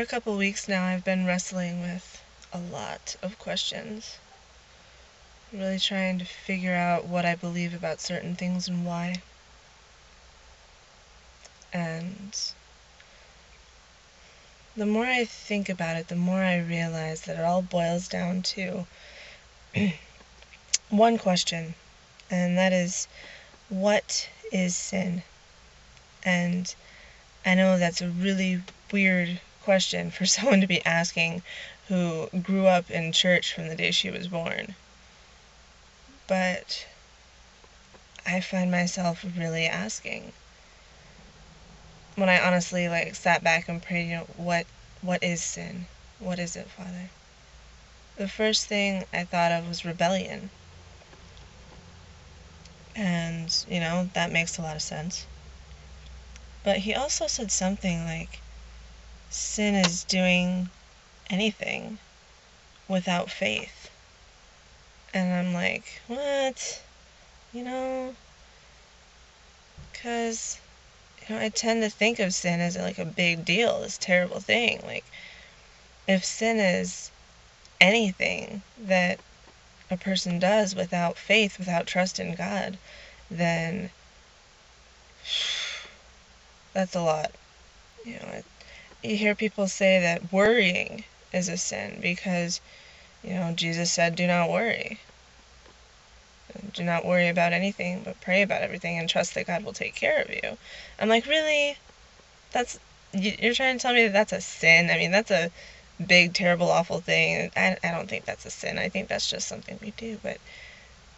a couple weeks now, I've been wrestling with a lot of questions. I'm really trying to figure out what I believe about certain things and why. And the more I think about it, the more I realize that it all boils down to one question, and that is, what is sin? And I know that's a really weird question for someone to be asking who grew up in church from the day she was born. But I find myself really asking. When I honestly sat back and prayed, what is sin? What is it, Father? The first thing I thought of was rebellion. And, that makes a lot of sense. But he also said something like, sin is doing anything without faith. And I'm like, what? Because, I tend to think of sin as like a big deal, this terrible thing. Like, if sin is anything that a person does without faith, without trust in God, then that's a lot. You hear people say that worrying is a sin because, Jesus said, do not worry. Do not worry about anything, but pray about everything and trust that God will take care of you. I'm like, really? You're trying to tell me that that's a sin? I mean, that's a big, terrible, awful thing. I don't think that's a sin. I think that's just something we do. But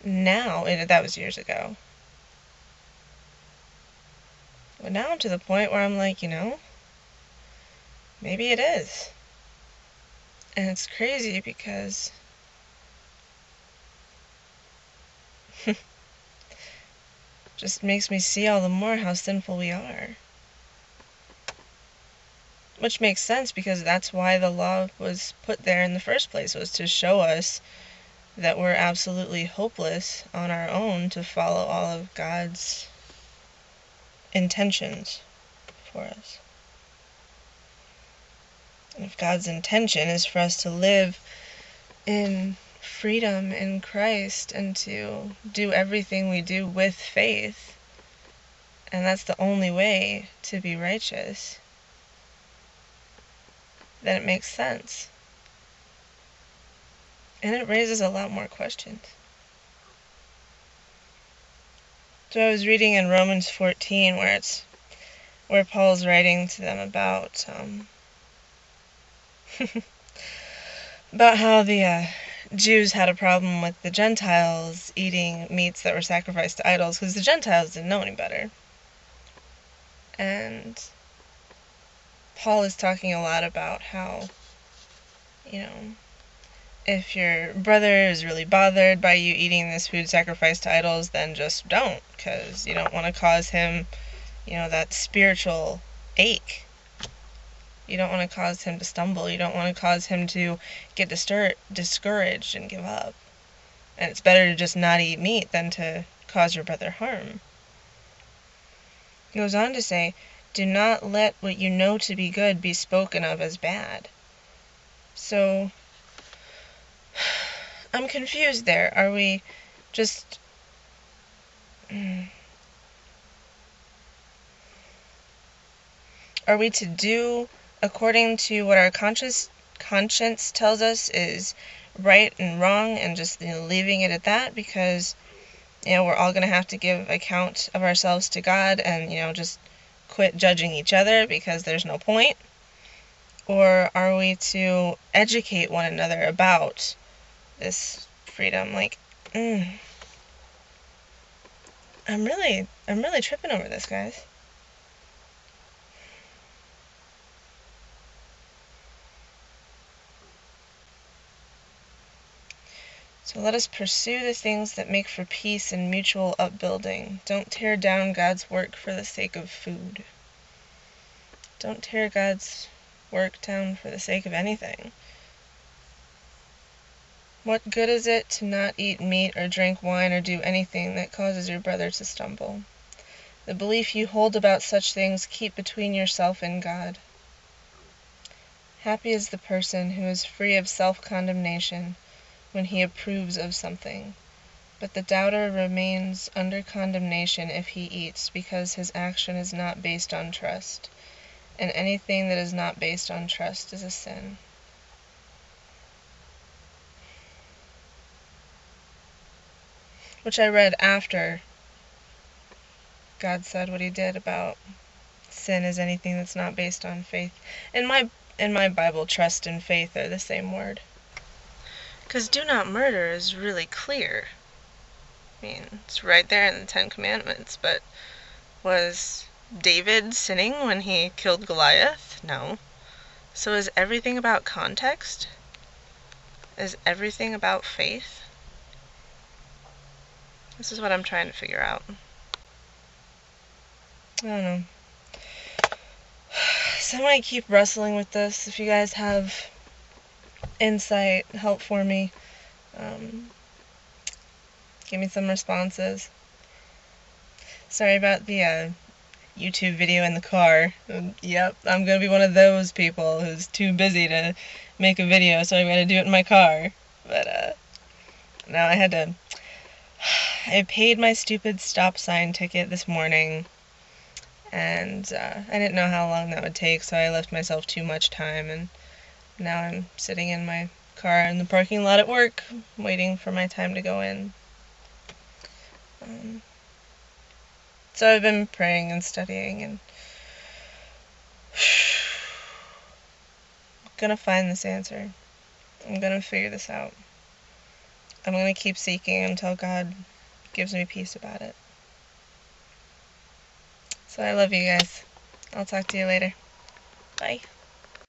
now, that was years ago. But now I'm to the point where I'm like, maybe it is. And it's crazy because just makes me see all the more how sinful we are. Which makes sense because that's why the law was put there in the first place, was to show us that we're absolutely hopeless on our own to follow all of God's intentions for us. And if God's intention is for us to live in freedom in Christ and to do everything we do with faith, and that's the only way to be righteous, then it makes sense. And it raises a lot more questions. So I was reading in Romans 14 where Paul's writing to them about about how the Jews had a problem with the Gentiles eating meats that were sacrificed to idols because the Gentiles didn't know any better. And Paul is talking a lot about how, if your brother is really bothered by you eating this food sacrificed to idols, then just don't, because you don't want to cause him, that spiritual ache. You don't want to cause him to stumble. You don't want to cause him to get discouraged and give up. And it's better to just not eat meat than to cause your brother harm. He goes on to say, do not let what you know to be good be spoken of as bad. So, I'm confused there. Are we just... Are we to do according to what our conscience tells us is right and wrong and just leaving it at that because we're all going to have to give account of ourselves to God and just quit judging each other because there's no point? Or are we to educate one another about this freedom? I'm really tripping over this, guys. So let us pursue the things that make for peace and mutual upbuilding. Don't tear down God's work for the sake of food. Don't tear God's work down for the sake of anything. What good is it to not eat meat or drink wine or do anything that causes your brother to stumble? The belief you hold about such things keep between yourself and God. Happy is the person who is free of self-condemnation when he approves of something, but the doubter remains under condemnation if he eats, because his action is not based on trust, and anything that is not based on trust is a sin. Which I read after God said what he did about sin is anything that's not based on faith. In my Bible, trust and faith are the same word. Because do not murder is really clear. I mean, it's right there in the Ten Commandments, but was David sinning when he killed Goliath? No. So is everything about context? Is everything about faith? This is what I'm trying to figure out. I don't know. So I might keep wrestling with this. If you guys have insight, help for me, give me some responses. Sorry about the YouTube video in the car. Yep, I'm gonna be one of those people who's too busy to make a video, so I'm gonna do it in my car. But no, I paid my stupid stop sign ticket this morning, and I didn't know how long that would take, so I left myself too much time, and now I'm sitting in my car in the parking lot at work, waiting for my time to go in. So I've been praying and studying, and I'm gonna find this answer. I'm gonna figure this out. I'm gonna keep seeking until God gives me peace about it. So I love you guys. I'll talk to you later. Bye.